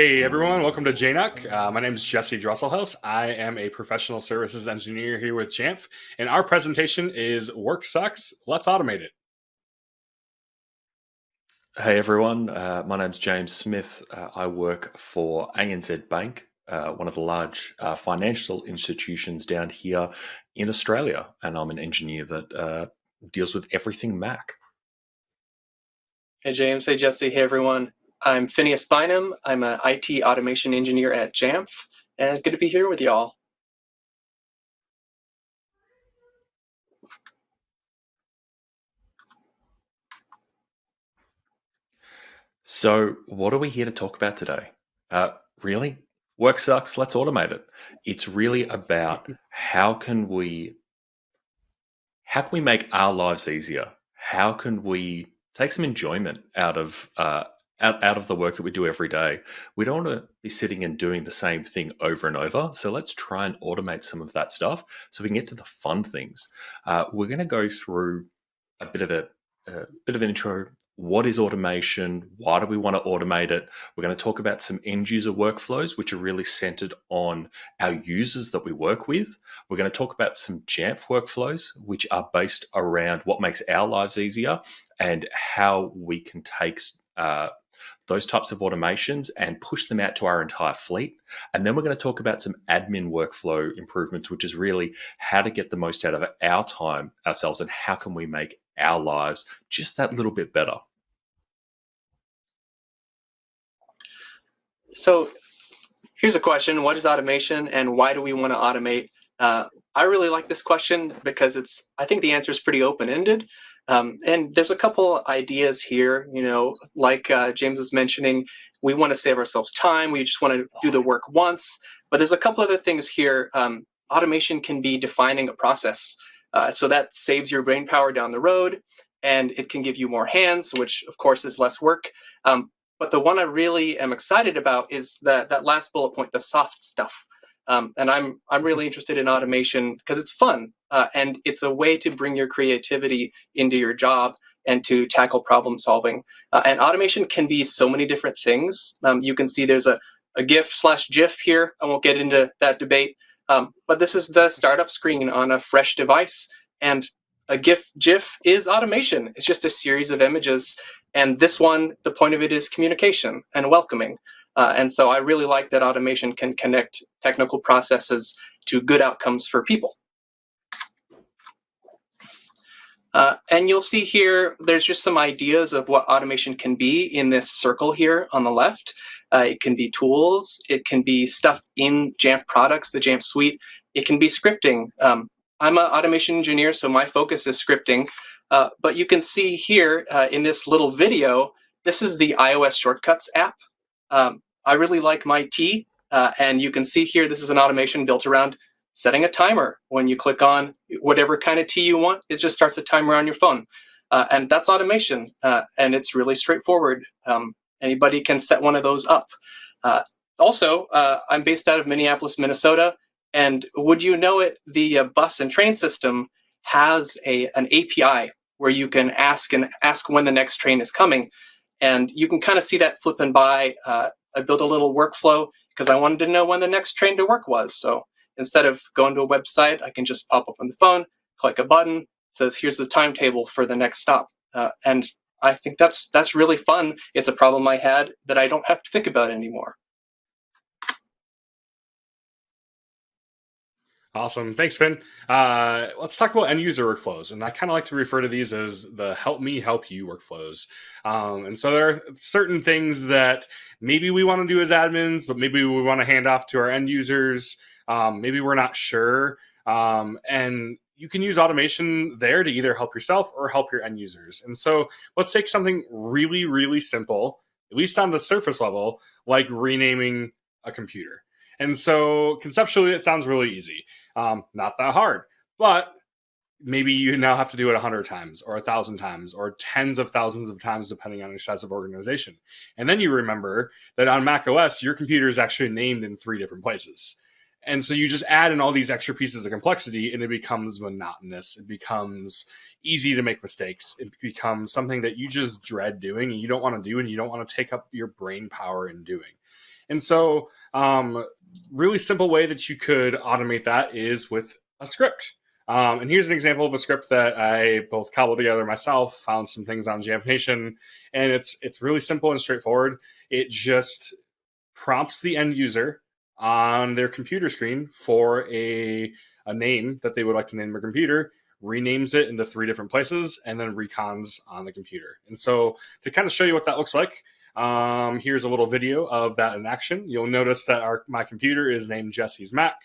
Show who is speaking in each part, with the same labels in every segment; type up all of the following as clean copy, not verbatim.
Speaker 1: Hey everyone, welcome to JNUC. My name is Jesse Dresselhaus. I am a professional services engineer here with Jamf, and our presentation is Work Sucks, Let's Automate It.
Speaker 2: Hey everyone, my name's James Smith. I work for ANZ Bank, one of the large financial institutions down here in Australia, and I'm an engineer that deals with everything Mac.
Speaker 3: Hey James, hey Jesse, hey everyone. I'm Phineas Bynum. I'm an IT automation engineer at Jamf, and it's good to be here with y'all.
Speaker 2: So, what are we here to talk about today? Really, work sucks. Let's automate it. It's really about how can we make our lives easier? How can we take some enjoyment out of out of the work that we do every day? We don't want to be sitting and doing the same thing over and over. So let's try and automate some of that stuff so we can get to the fun things. We're going to go through a bit of an intro. What is automation? Why do we want to automate it? We're going to talk about some end user workflows, which are really centered on our users that we work with. We're going to talk about some Jamf workflows, which are based around what makes our lives easier and how we can take those types of automations and push them out to our entire fleet. And then we're going to talk about some admin workflow improvements, which is really how to get the most out of our time ourselves and how can we make our lives just that little bit better.
Speaker 3: So here's a question: what is automation, and why do we want to automate? I really like this question because I think the answer is pretty open-ended. And there's a couple ideas here, like James was mentioning, we want to save ourselves time. We just want to do the work once. But there's a couple other things here. Automation can be defining a process. So that saves your brain power down the road, and it can give you more hands, which of course is less work. But the one I really am excited about is that last bullet point, the soft stuff. And I'm really interested in automation because it's fun and it's a way to bring your creativity into your job and to tackle problem solving. And automation can be so many different things. You can see there's a GIF/GIF here. I won't get into that debate. But this is the startup screen on a fresh device. And a GIF is automation. It's just a series of images. And this one, the point of it is communication and welcoming. And so I really like that automation can connect technical processes to good outcomes for people. And you'll see here, there's just some ideas of what automation can be in this circle here on the left. It can be tools. It can be stuff in Jamf products, the Jamf suite. It can be scripting. I'm an automation engineer, so my focus is scripting. But you can see here in this little video, this is the iOS Shortcuts app. I really like my T, and you can see here, this is an automation built around setting a timer. When you click on whatever kind of tea you want, it just starts a timer on your phone. And that's automation, and it's really straightforward. Anybody can set one of those up. Also, I'm based out of Minneapolis, Minnesota, and would you know it, the bus and train system has an API where you can ask when the next train is coming. And you can kind of see that flipping by. I built a little workflow because I wanted to know when the next train to work was. So instead of going to a website, I can just pop up on the phone, click a button, it says, here's the timetable for the next stop. And I think that's really fun. It's a problem I had that I don't have to think about anymore.
Speaker 1: Awesome. Thanks, Finn. Let's talk about end user workflows. And I kind of like to refer to these as the help me help you workflows. And so there are certain things that maybe we want to do as admins, but maybe we want to hand off to our end users. Maybe we're not sure. And you can use automation there to either help yourself or help your end users. And so let's take something really, really simple, at least on the surface level, like renaming a computer. And so conceptually, it sounds really easy. Not that hard, but maybe you now have to do it 100 times or 1,000 times or tens of thousands of times, depending on your size of organization. And then you remember that on Mac OS, your computer is actually named in 3 different places. And so you just add in all these extra pieces of complexity and it becomes monotonous. It becomes easy to make mistakes. It becomes something that you just dread doing and you don't want to do and you don't want to take up your brain power in doing. And so, really simple way that you could automate that is with a script. And here's an example of a script that I both cobbled together myself, found some things on Jamf Nation, and it's really simple and straightforward. It just prompts the end user on their computer screen for a name that they would like to name their computer, renames it into 3 different places, and then recons on the computer. And so to kind of show you what that looks like, here's a little video of that in action. You'll notice that my computer is named Jesse's Mac,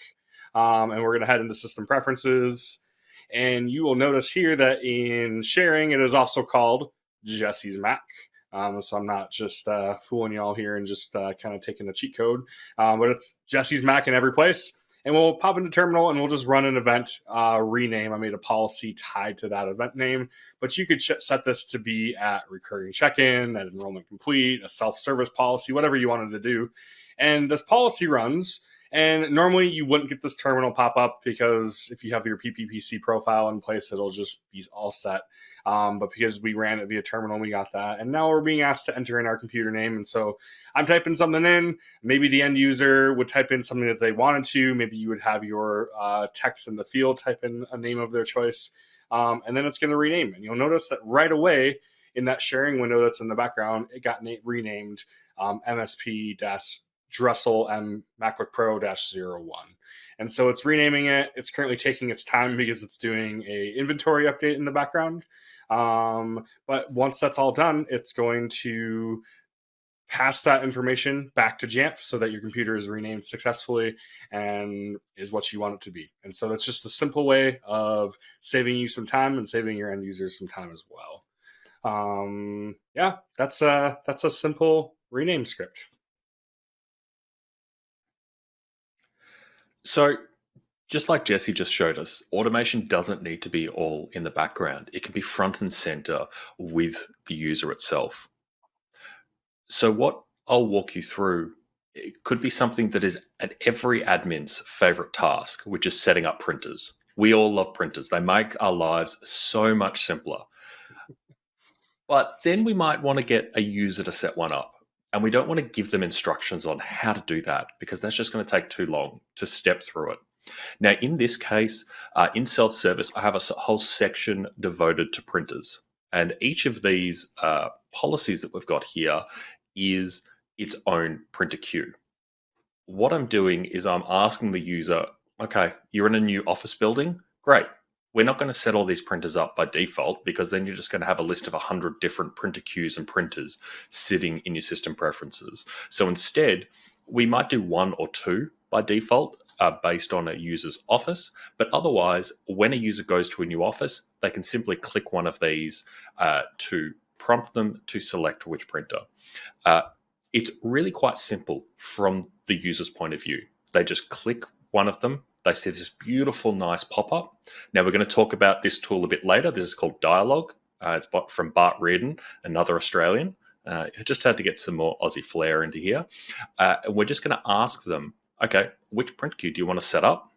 Speaker 1: and we're going to head into system preferences. And you will notice here that in sharing, it is also called Jesse's Mac. So I'm not just fooling you all here and just kind of taking a cheat code, but it's Jesse's Mac in every place. And we'll pop into terminal and we'll just run an event rename. I made a policy tied to that event name, but you could set this to be at recurring check-in, at enrollment complete, a self-service policy, whatever you wanted to do. And this policy runs. And normally you wouldn't get this terminal pop up because if you have your PPPC profile in place, it'll just be all set. But because we ran it via terminal, we got that. And now we're being asked to enter in our computer name. And so I'm typing something in. Maybe the end user would type in something that they wanted to. Maybe you would have your text in the field type in a name of their choice. And then it's going to rename. And you'll notice that right away in that sharing window that's in the background, it got renamed MSP Dressel M MacBook Pro -01. And so it's renaming it. It's currently taking its time because it's doing a inventory update in the background. But once that's all done, it's going to pass that information back to Jamf so that your computer is renamed successfully and is what you want it to be. And so that's just a simple way of saving you some time and saving your end users some time as well. Yeah, that's a simple rename script.
Speaker 2: So, just like Jesse just showed us, automation doesn't need to be all in the background. It can be front and center with the user itself. So, what I'll walk you through, it could be something that is at every admin's favorite task, which is setting up printers. We all love printers. They make our lives so much simpler. But then we might want to get a user to set one up. And we don't want to give them instructions on how to do that because that's just going to take too long to step through it. Now, in this case, in self-service, I have a whole section devoted to printers. And each of these policies that we've got here is its own printer queue. What I'm doing is I'm asking the user, okay, you're in a new office building? Great. We're not going to set all these printers up by default because then you're just going to have a list of 100 different printer queues and printers sitting in your system preferences. So instead, we might do 1 or 2 by default based on a user's office. But otherwise, when a user goes to a new office, they can simply click one of these to prompt them to select which printer. It's really quite simple from the user's point of view. They just click one of them. They see this beautiful, nice pop-up. Now, we're going to talk about this tool a bit later. This is called Dialogue. It's from Bart Reardon, another Australian. I just had to get some more Aussie flair into here. And we're just going to ask them, okay, which print queue do you want to set up?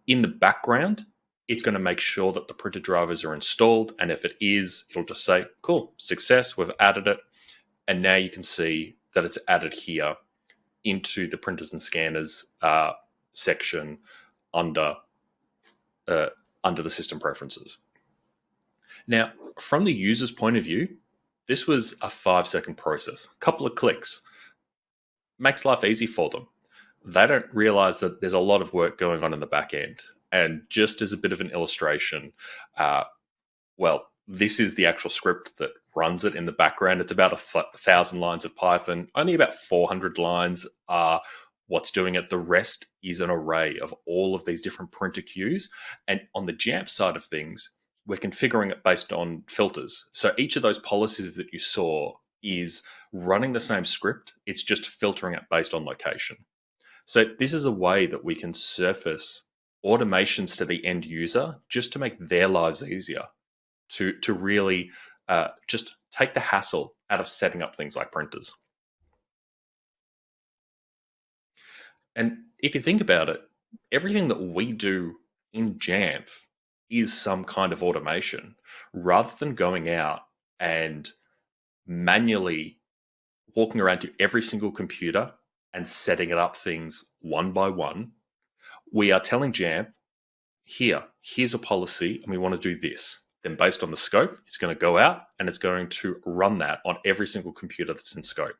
Speaker 2: In the background, it's going to make sure that the printer drivers are installed. And if it is, it'll just say, cool, success, we've added it. And now you can see that it's added here into the printers and scanners section under the system preferences. Now, from the user's point of view, this was a 5-second process. A couple of clicks makes life easy for them. They don't realize that there's a lot of work going on in the back end. And just as a bit of an illustration, this is the actual script that runs it in the background. It's about 1,000 lines of Python. Only about 400 lines are what's doing it. The rest is an array of all of these different printer queues. And on the Jamf side of things, we're configuring it based on filters. So each of those policies that you saw is running the same script. It's just filtering it based on location. So this is a way that we can surface automations to the end user just to make their lives easier, to really just take the hassle out of setting up things like printers. And if you think about it, everything that we do in Jamf is some kind of automation, rather than going out and manually walking around to every single computer and setting it up things one by one, we are telling Jamf, here's a policy, and we want to do this. Then based on the scope, it's going to go out and it's going to run that on every single computer that's in scope.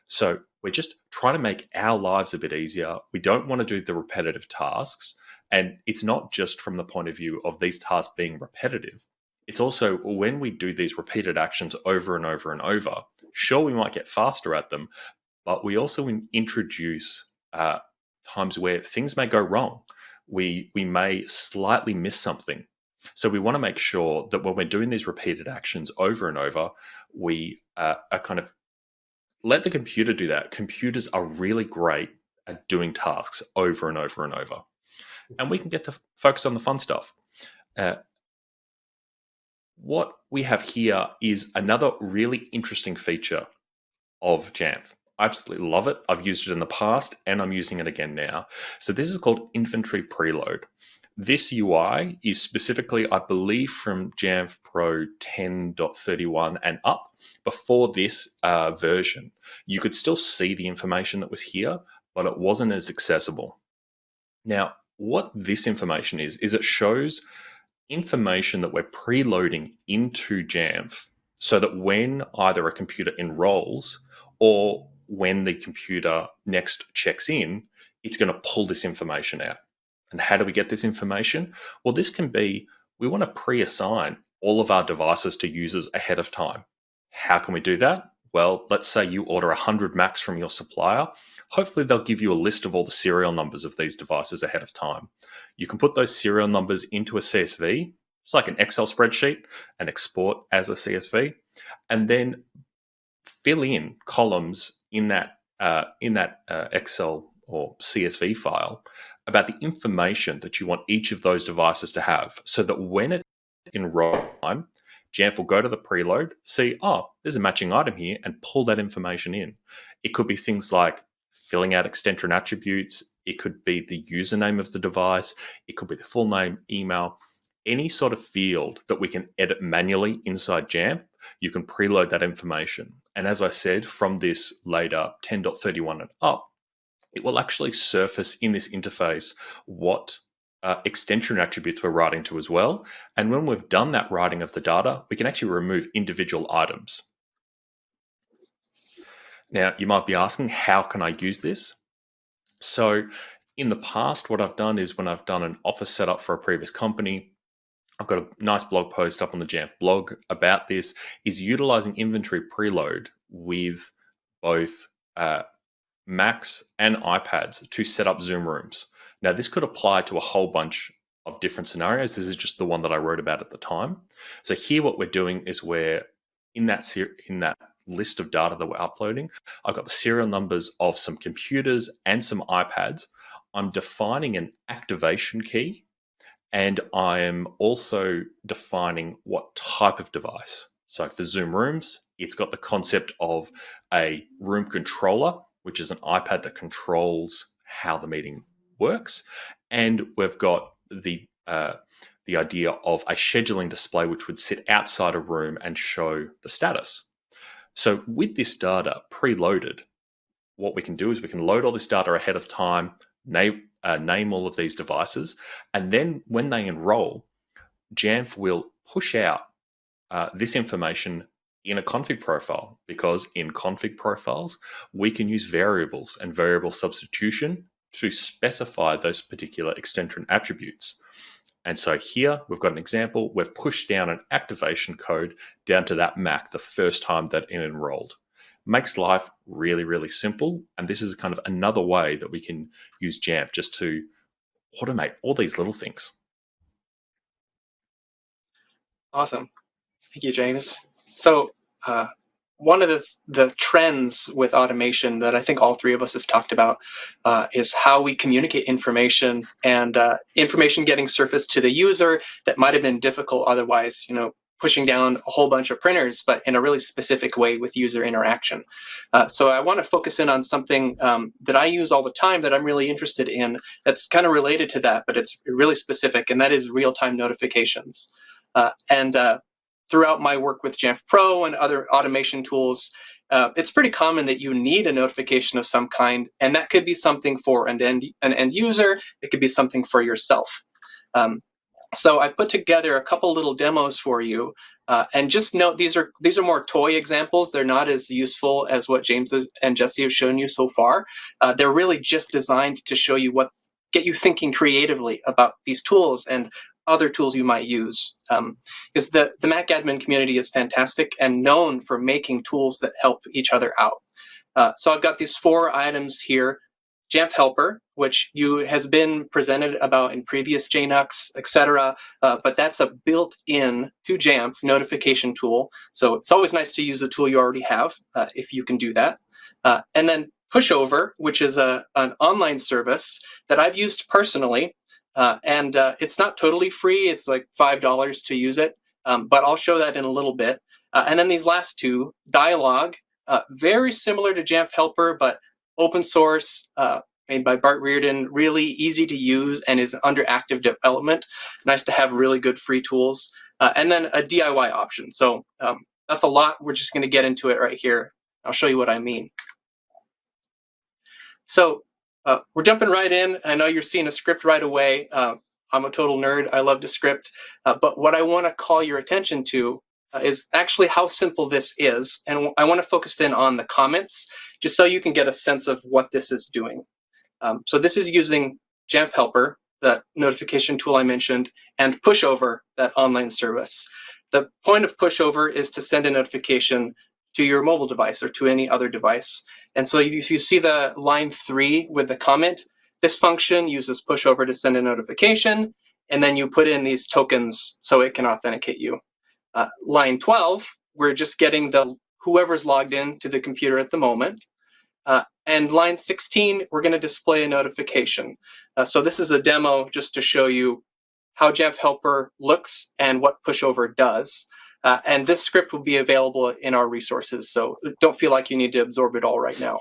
Speaker 2: So we're just trying to make our lives a bit easier. We don't want to do the repetitive tasks. And it's not just from the point of view of these tasks being repetitive. It's also when we do these repeated actions over and over and over, sure, we might get faster at them, but we also introduce times where things may go wrong. We may slightly miss something. So we want to make sure that when we're doing these repeated actions over and over, we are kind of let the computer do that. Computers are really great at doing tasks over and over and over. And we can get to focus on the fun stuff. What we have here is another really interesting feature of Jamf. I absolutely love it. I've used it in the past and I'm using it again now. So this is called inventory preload. This UI is specifically, I believe, from Jamf Pro 10.31 and up. Before this version, you could still see the information that was here, but it wasn't as accessible. Now, what this information is it shows information that we're preloading into Jamf so that when either a computer enrolls or when the computer next checks in, it's going to pull this information out. And how do we get this information? Well, this can be, we want to pre-assign all of our devices to users ahead of time. How can we do that? Well, let's say you order 100 Macs from your supplier. Hopefully they'll give you a list of all the serial numbers of these devices ahead of time. You can put those serial numbers into a CSV. It's like an Excel spreadsheet and export as a CSV, and then fill in columns in that Excel or CSV file about the information that you want each of those devices to have, so that when it enrolls time, Jamf will go to the preload, see, oh, there's a matching item here, and pull that information in. It could be things like filling out extension attributes. It could be the username of the device. It could be the full name, email, any sort of field that we can edit manually inside Jamf. You can preload that information. And as I said, from this later 10.31 and up, it will actually surface in this interface what extension attributes we're writing to as well. And when we've done that writing of the data, we can actually remove individual items. Now, you might be asking, how can I use this? So in the past, what I've done is when I've done an office setup for a previous company, I've got a nice blog post up on the Jamf blog about this, is utilizing inventory preload with both Macs and iPads to set up Zoom rooms. Now, this could apply to a whole bunch of different scenarios. This is just the one that I wrote about at the time. So here what we're doing is we're in that list of data that we're uploading, I've got the serial numbers of some computers and some iPads. I'm defining an activation key, and I am also defining what type of device. So for Zoom Rooms, it's got the concept of a room controller, which is an iPad that controls how the meeting works. And we've got the idea of a scheduling display, which would sit outside a room and show the status. So with this data preloaded, what we can do is we can load all this data ahead of time, name all of these devices, and then when they enroll, Jamf will push out this information in a config profile, because in config profiles, we can use variables and variable substitution to specify those particular extension attributes. And so here we've got an example. We've pushed down an activation code down to that Mac the first time that it enrolled. Makes life really, really simple. And this is kind of another way that we can use Jamf just to automate all these little things.
Speaker 3: Awesome. Thank you, James. So one of the trends with automation that I think all three of us have talked about is how we communicate information, and information getting surfaced to the user that might have been difficult otherwise, pushing down a whole bunch of printers, but in a really specific way with user interaction. So I want to focus in on something that I use all the time that I'm really interested in that's kind of related to that, but it's really specific, and that is real-time notifications. Throughout my work with Jamf Pro and other automation tools, it's pretty common that you need a notification of some kind, and that could be something for an end user. It could be something for yourself. So I put together a couple little demos for you, and just note these are more toy examples. They're not as useful as what James and Jesse have shown you so far. They're really just designed to show you get you thinking creatively about these tools and other tools you might use. Because the Mac admin community is fantastic and known for making tools that help each other out. So I've got these 4 items here. Jamf Helper, which has been presented about in previous JNUCs, etc. But that's a built-in to Jamf notification tool. So it's always nice to use a tool you already have, if you can do that. And then Pushover, which is an online service that I've used personally. And it's not totally free. It's like $5 to use it. But I'll show that in a little bit. And then these last 2, Dialog, very similar to Jamf Helper, but open source, made by Bart Reardon, really easy to use and is under active development. Nice to have really good free tools. And then a DIY option. So that's a lot. We're just going to get into it right here. I'll show you what I mean. So we're jumping right in. I know you're seeing a script right away. I'm a total nerd. I love to script. But what I want to call your attention to is actually how simple this is. And I want to focus in on the comments, just so you can get a sense of what this is doing. So this is using Jamf Helper, that notification tool I mentioned, and Pushover, that online service. The point of Pushover is to send a notification to your mobile device or to any other device. And so if you see the line 3 with the comment, this function uses Pushover to send a notification, and then you put in these tokens so it can authenticate you. Line 12, we're just getting whoever's logged in to the computer at the moment. And line 16, we're going to display a notification. So this is a demo just to show you how Jamf Helper looks and what Pushover does. And this script will be available in our resources, so don't feel like you need to absorb it all right now.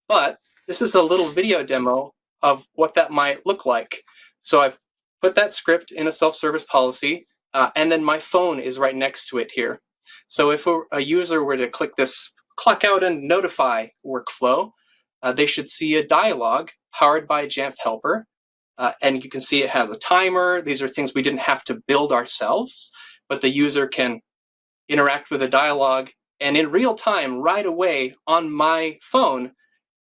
Speaker 3: But this is a little video demo of what that might look like. So I've put that script in a self-service policy, and then my phone is right next to it here. So if a user were to click this clock out and notify workflow, they should see a dialog powered by Jamf Helper. And you can see it has a timer. These are things we didn't have to build ourselves, but the user can interact with a dialog. And in real time, right away on my phone,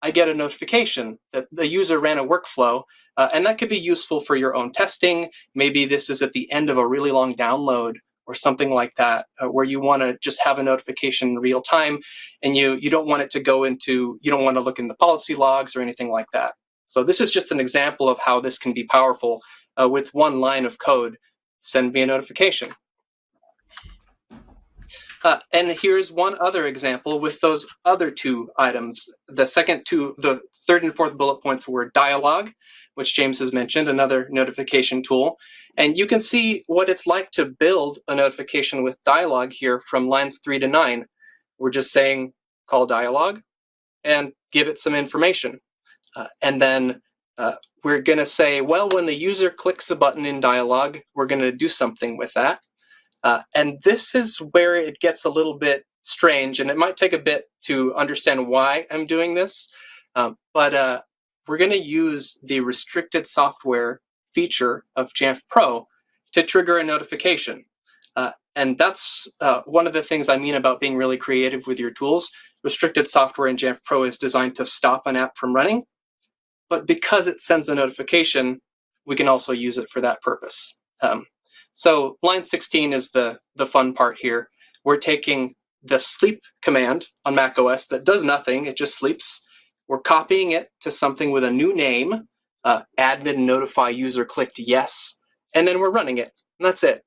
Speaker 3: I get a notification that the user ran a workflow. And that could be useful for your own testing. Maybe this is at the end of a really long download or something like that, where you want to just have a notification in real time, and you don't want it to go into, you don't want to look in the policy logs or anything like that. So this is just an example of how this can be powerful with one line of code. Send me a notification. And here's one other example with those other 2 items. The third and fourth bullet points were dialog, which James has mentioned, another notification tool. And you can see what it's like to build a notification with dialog here from lines 3 to 9. We're just saying call dialog and give it some information. And then we're going to say, well, when the user clicks a button in dialog, we're going to do something with that. And this is where it gets a little bit strange, and it might take a bit to understand why I'm doing this. But we're going to use the restricted software feature of Jamf Pro to trigger a notification. And that's one of the things I mean about being really creative with your tools. Restricted software in Jamf Pro is designed to stop an app from running. But because it sends a notification, we can also use it for that purpose. So line 16 is the fun part here. We're taking the sleep command on macOS that does nothing, it just sleeps. We're copying it to something with a new name, admin notify user clicked yes, and then we're running it, and that's it.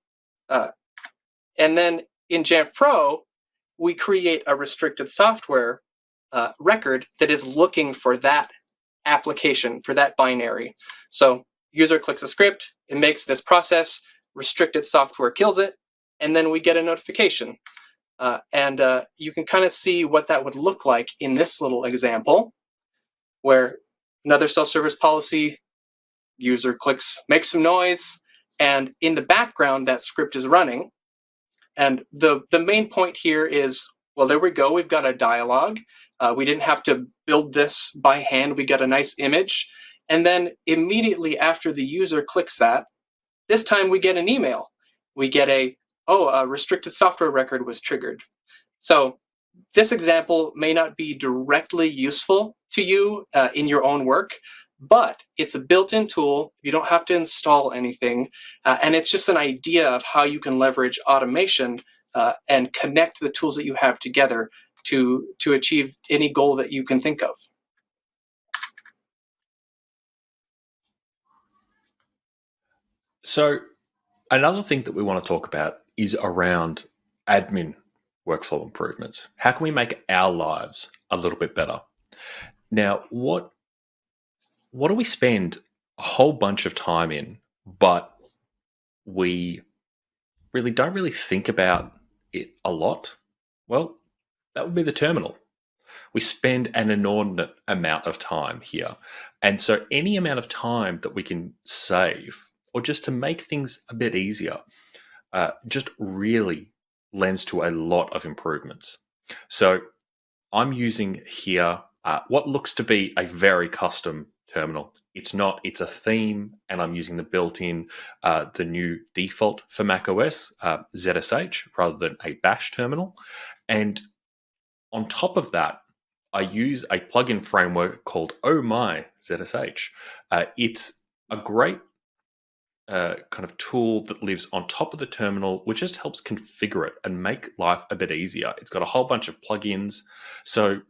Speaker 3: And then in Jamf Pro, we create a restricted software record that is looking for that application, for that binary. So user clicks a script, it makes this process, restricted software kills it, and then we get a notification. And you can kind of see what that would look like in this little example, where another self-service policy, user clicks, makes some noise, and in the background, that script is running. And the main point here is Well, there we go. We've got a dialog. We didn't have to build this by hand. We got a nice image. And then immediately after the user clicks that, this time we get an email. We get a restricted software record was triggered. So this example may not be directly useful to you in your own work, but it's a built-in tool. You don't have to install anything. And it's just an idea of how you can leverage automation and connect the tools that you have together to achieve any goal that you can think of.
Speaker 2: So another thing that we want to talk about is around admin workflow improvements. How can we make our lives a little bit better? Now, what do we spend a whole bunch of time in, but we really don't really think about it a lot? Well, that would be the terminal. We spend an inordinate amount of time here. And so any amount of time that we can save, or just to make things a bit easier, just really lends to a lot of improvements. So I'm using here what looks to be a very custom terminal. It's not, it's a theme, and I'm using the built-in, the new default for macOS, ZSH, rather than a bash terminal. And on top of that, I use a plugin framework called Oh My ZSH. It's a great kind of tool that lives on top of the terminal, which just helps configure it and make life a bit easier. It's got a whole bunch of plugins. So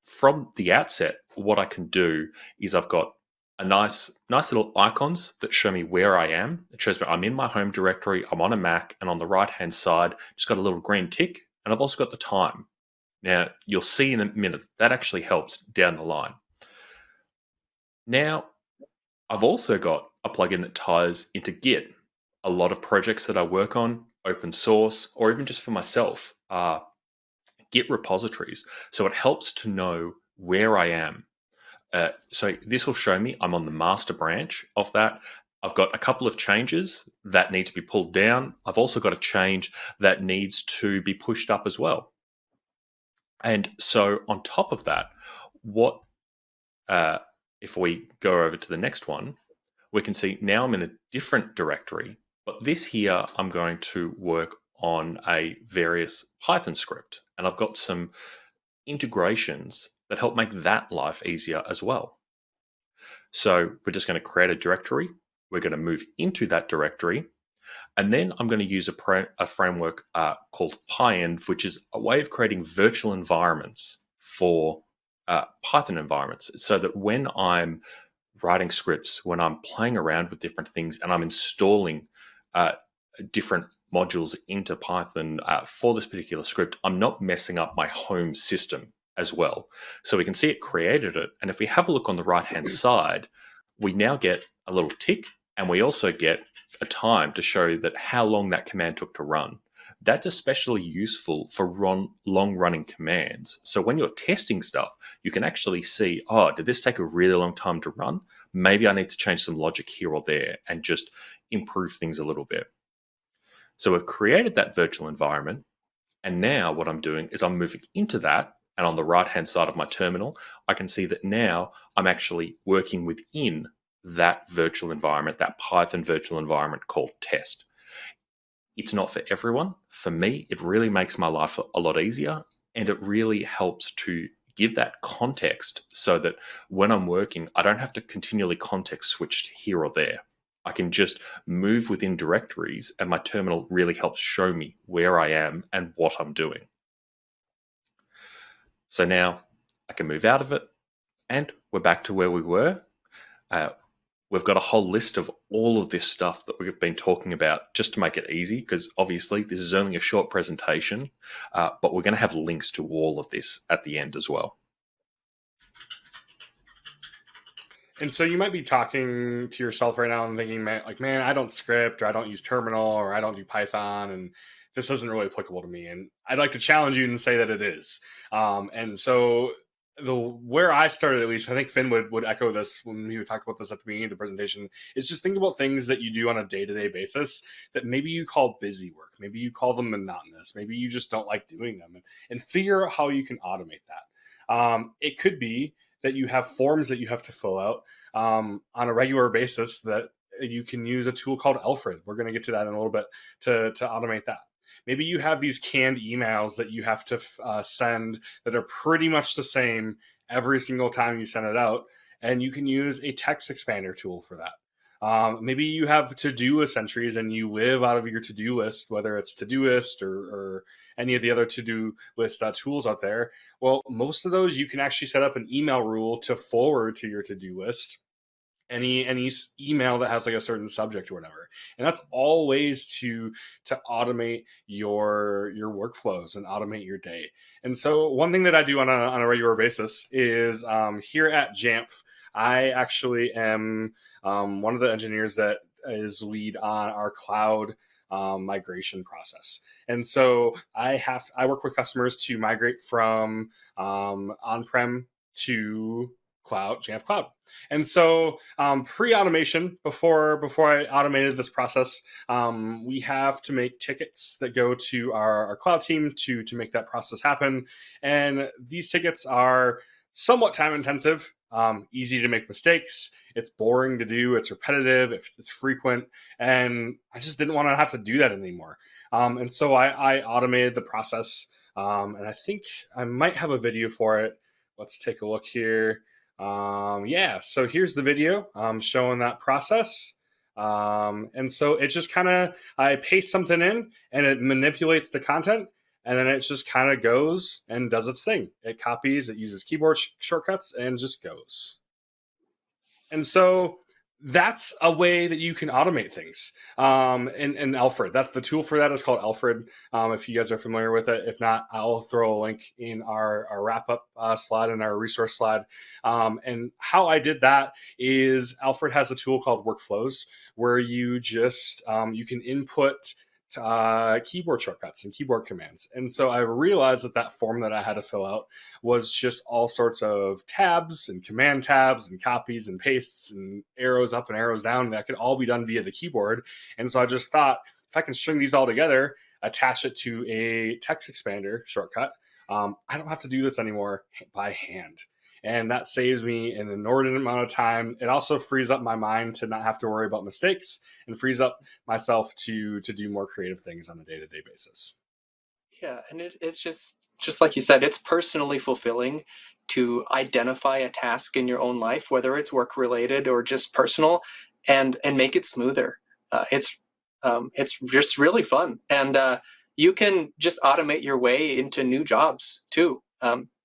Speaker 2: from the outset, what I can do is I've got a nice little icons that show me where I am. It shows me I'm in my home directory, I'm on a Mac, and on the right-hand side, just got a little green tick, and I've also got the time. Now, you'll see in a minute, that actually helps down the line. Now, I've also got a plugin that ties into Git. A lot of projects that I work on, open source, or even just for myself, are Git repositories. So it helps to know where I am. So this will show me I'm on the master branch of that. I've got a couple of changes that need to be pulled down. I've also got a change that needs to be pushed up as well. And so on top of that, what if we go over to the next one, we can see now I'm in a different directory, but this here, I'm going to work on a various Python script, and I've got some integrations that help make that life easier as well. So we're just going to create a directory. We're going to move into that directory, and then I'm going to use a framework called PyEnv, which is a way of creating virtual environments for Python environments, so that when I'm writing scripts, when I'm playing around with different things and I'm installing different modules into Python for this particular script, I'm not messing up my home system as well. So we can see it created it. And if we have a look on the right-hand side, we now get a little tick, and we also get a time to show that how long that command took to run. That's especially useful for long-running commands. So when you're testing stuff, you can actually see, oh, did this take a really long time to run? Maybe I need to change some logic here or there and just improve things a little bit. So we've created that virtual environment, and now what I'm doing is I'm moving into that, and on the right-hand side of my terminal, I can see that now I'm actually working within that virtual environment, that Python virtual environment called test. It's not for everyone. For me, it really makes my life a lot easier, and it really helps to give that context so that when I'm working, I don't have to continually context switch here or there. I can just move within directories, and my terminal really helps show me where I am and what I'm doing. So now I can move out of it, and we're back to where we were. We've got a whole list of all of this stuff that we've been talking about just to make it easy, because obviously this is only a short presentation, but we're going to have links to all of this at the end as well.
Speaker 1: And so you might be talking to yourself right now and thinking, man, I don't script, or I don't use terminal, or I don't do Python, and this isn't really applicable to me. And I'd like to challenge you and say that it is. And so where I started, at least, I think Finn would echo this when we talked about this at the beginning of the presentation, is just think about things that you do on a day-to-day basis that maybe you call busy work, maybe you call them monotonous, maybe you just don't like doing them, and figure out how you can automate that. It could be that you have forms that you have to fill out on a regular basis that you can use a tool called Alfred. We're going to get to that in a little bit to automate that. Maybe you have these canned emails that you have to send that are pretty much the same every single time you send it out, and you can use a text expander tool for that. Maybe you have to-do-list entries and you live out of your to-do list, whether it's Todoist or any of the other to-do list tools out there. Well, most of those you can actually set up an email rule to forward to your to-do list any email that has like a certain subject or whatever, and that's all ways to automate your workflows and automate your day. And so one thing that I do on a regular basis is here at Jamf, I actually am one of the engineers that is lead on our cloud migration process. And so I work with customers to migrate from on-prem to cloud, Jamf Cloud. And so pre-automation, before I automated this process, we have to make tickets that go to our cloud team to make that process happen. And these tickets are somewhat time intensive, easy to make mistakes. It's boring to do. It's repetitive. It's frequent. And I just didn't want to have to do that anymore. And so I automated the process. And I think I might have a video for it. Let's take a look here. So here's the video showing that process. And so it just I paste something in and it manipulates the content, and then it just kind of goes and does its thing. It copies, it uses keyboard shortcuts, and just goes. And so that's a way that you can automate things. And Alfred, the tool for that is called Alfred. If you guys are familiar with it, if not, I'll throw a link in our wrap up slide and our resource slide. And how I did that is Alfred has a tool called Workflows, where you just you can input keyboard shortcuts and keyboard commands. And so I realized that form that I had to fill out was just all sorts of tabs and command tabs and copies and pastes and arrows up and arrows down that could all be done via the keyboard. And so I just thought, if I can string these all together, attach it to a text expander shortcut, I don't have to do this anymore by hand. And that saves me an inordinate amount of time. It also frees up my mind to not have to worry about mistakes, and frees up myself to do more creative things on a day-to-day basis.
Speaker 3: Yeah, and it's just like you said, it's personally fulfilling to identify a task in your own life, whether it's work related or just personal, and make it smoother. It's just really fun, and you can just automate your way into new jobs too.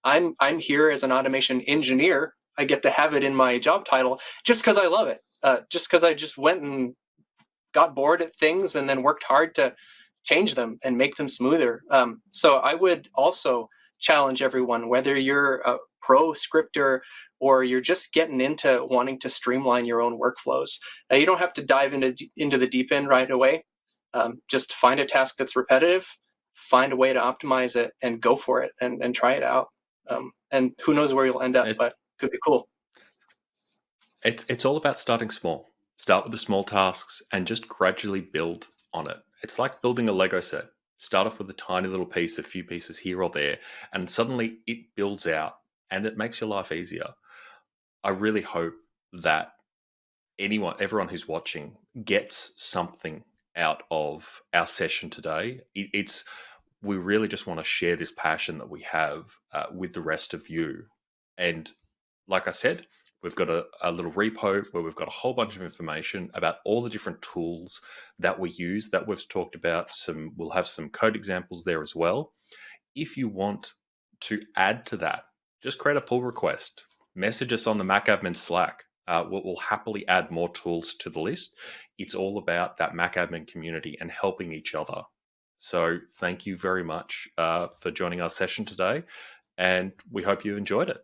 Speaker 3: I'm here as an automation engineer. I get to have it in my job title just because I love it. Just because I just went and got bored at things and then worked hard to change them and make them smoother. So I would also challenge everyone, whether you're a pro scripter or you're just getting into wanting to streamline your own workflows. You don't have to dive into the deep end right away. Just find a task that's repetitive, find a way to optimize it, and go for it and try it out. And who knows where you'll end up, but could be cool.
Speaker 2: It's all about starting small. Start with the small tasks and just gradually build on it. It's like building a Lego set. Start off with a tiny little piece, a few pieces here or there, and suddenly it builds out and it makes your life easier. I really hope that everyone who's watching gets something out of our session today. We really just want to share this passion that we have with the rest of you. And like I said, we've got a little repo where we've got a whole bunch of information about all the different tools that we use that we've talked about. We'll have some code examples there as well. If you want to add to that, just create a pull request. Message us on the Mac Admin Slack. We'll happily add more tools to the list. It's all about that Mac Admin community and helping each other. So thank you very much for joining our session today, and we hope you enjoyed it.